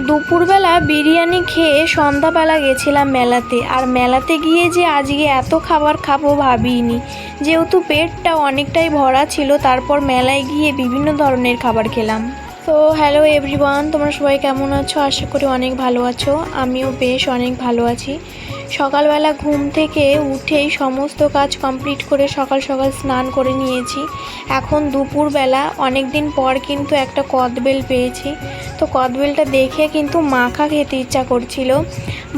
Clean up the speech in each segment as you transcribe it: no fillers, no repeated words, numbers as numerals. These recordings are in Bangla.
দুপুরবেলা বিরিয়ানি খেয়ে সন্ধ্যাবেলা গেছিলাম মেলাতে। আর মেলাতে গিয়ে যে আজকে এত খাবার খাবো ভাবিনি, যেহেতু পেটটা অনেকটাই ভরা ছিল। তারপর মেলায় গিয়ে বিভিন্ন ধরনের খাবার খেলাম। তো হ্যালো এভরিওয়ান, তোমরা সবাই কেমন আছো? আশা করি অনেক ভালো আছো। আমিও বেশ অনেক ভালো আছি। সকালবেলা ঘুম থেকে উঠেই সমস্ত কাজ কমপ্লিট করে সকাল সকাল স্নান করে নিয়েছি। এখন দুপুরবেলা অনেক দিন পর কিন্তু একটা কদবেল পেয়েছি। তো কদবেলটা দেখে কিন্তু মাখা খেতে ইচ্ছা করছিল।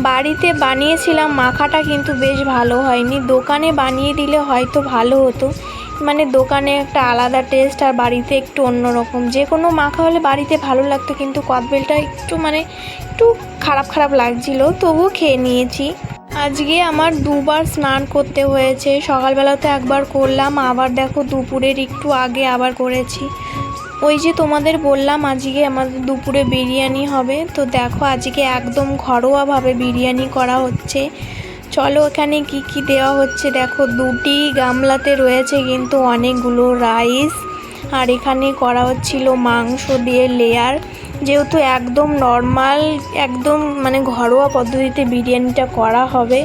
বাড়িতে বানিয়েছিলাম, মাখাটা কিন্তু বেশ ভালো হয়নি। দোকানে বানিয়ে দিলে হয়তো ভালো হতো, মানে দোকানে একটা আলাদা টেস্ট আর বাড়িতে একটু অন্যরকম। যে কোনো মাখা হলে বাড়িতে ভালো লাগতো, কিন্তু কদবেলটা একটু খারাপ খারাপ লাগছিল, তবুও খেয়ে নিয়েছি। আজকে আমার দুবার স্নান করতে হয়েছে। সকালবেলাতে একবার করলাম, আবার দেখো দুপুরের একটু আগে আবার করেছি। ওই যে তোমাদের বললাম আজকে আমাদের দুপুরে বিরিয়ানি হবে। তো দেখো আজকে একদম ঘরোয়াভাবে বিরিয়ানি করা হচ্ছে। চলো এখানে কি কি দেওয়া হচ্ছে দেখো। দুটি গামলাতে রয়েছে কিন্তু অনেকগুলো রাইস। আর এখানে করা হচ্ছিল মাংস দিয়ে লেয়ার। যেহেতু একদম নর্মাল, একদম মানে ঘরোয়া পদ্ধতিতে বিরিয়ানিটা করা হবে,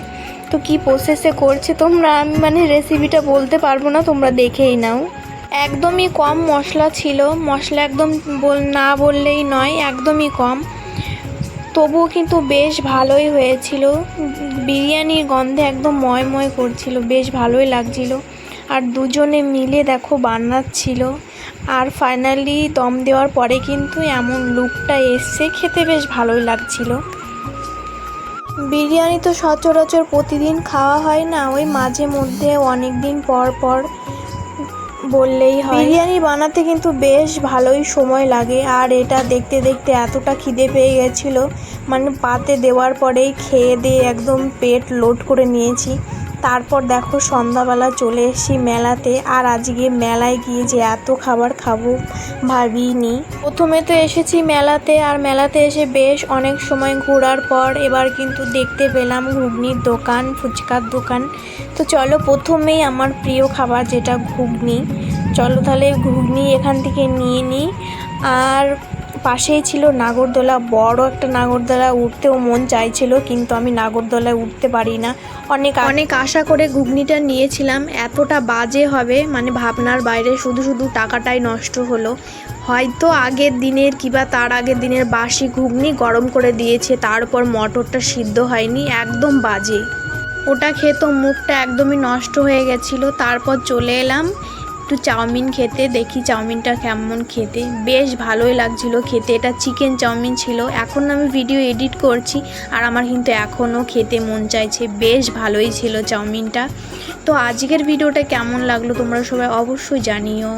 তো কি প্রসেসে করছে তোমরা, আমি রেসিপিটা বলতে পারবো না, তোমরা দেখেই নাও। একদমই কম মশলা ছিল, মশলা একদম না বললেই নয়, একদমই কম। তবুও কিন্তু বেশ ভালোই হয়েছিল। বিরিয়ানির গন্ধে একদম ময় করছিল, বেশ ভালোই লাগছিল। আর দুজনে মিলে দেখো বানাচ্ছিল। আর ফাইনালি দম দেওয়ার পরে কিন্তু এমন লুকটা এসছে, খেতে বেশ ভালোই লাগছিল। বিরিয়ানি তো সচরাচর প্রতিদিন খাওয়া হয় না, ওই মাঝে মধ্যে অনেক দিন পর পর বললেই হয়। বিরিয়ানি বানাতে কিন্তু বেশ ভালোই সময় লাগে। আর এটা দেখতে দেখতে এতটা খিদে পেয়ে গেছিলো, পাতে দেওয়ার পরেই খেয়ে দিয়ে একদম পেট লোড করে নিয়েছি। তারপর দেখো সন্ধ্যাবেলা চলে এসেছি মেলাতে। আর আজকে মেলায় গিয়ে যে এত খাবার খাবো ভাবিনি। প্রথমে তো এসেছি মেলাতে, আর মেলাতে এসে বেশ অনেক সময় ঘোরার পর এবার কিন্তু দেখতে পেলাম ঘুগনির দোকান, ফুচকার দোকান। তো চলো প্রথমেই আমার প্রিয় খাবার যেটা ঘুগনি, চলো তাহলে ঘুগনি এখান থেকে নিয়ে নিই। আর পাশেই ছিল নাগরদোলা, বড় একটা নাগরদোলা, উঠতেও মন চাইছিল, কিন্তু আমি নাগরদোলায় উঠতে পারি না। অনেক আশা করে ঘুগনিটা নিয়েছিলাম, এতটা বাজে হবে ভাবনার বাইরে। শুধু টাকাটাই নষ্ট হলো। হয়তো আগের দিনের কিংবা তার আগের দিনের বাসি ঘুগনি গরম করে দিয়েছে, তার উপর মটরটা সিদ্ধ হয়নি, একদম বাজে। ওটা খেয়ে তো মুখটা একদমই নষ্ট হয়ে গেছিলো। তারপর চলে এলাম একটু চাউমিন খেতে, দেখি চাউমিনটা কেমন খেতে। বেশ ভালোই লাগছিল খেতে। এটা চিকেন চাউমিন ছিল। এখন আমি ভিডিও এডিট করছি আর আমার কিন্তু এখনও খেতে মন চাইছে। বেশ ভালোই ছিল চাউমিনটা। তো আজকের ভিডিওটা কেমন লাগলো তোমরা সবাই অবশ্যই জানিও।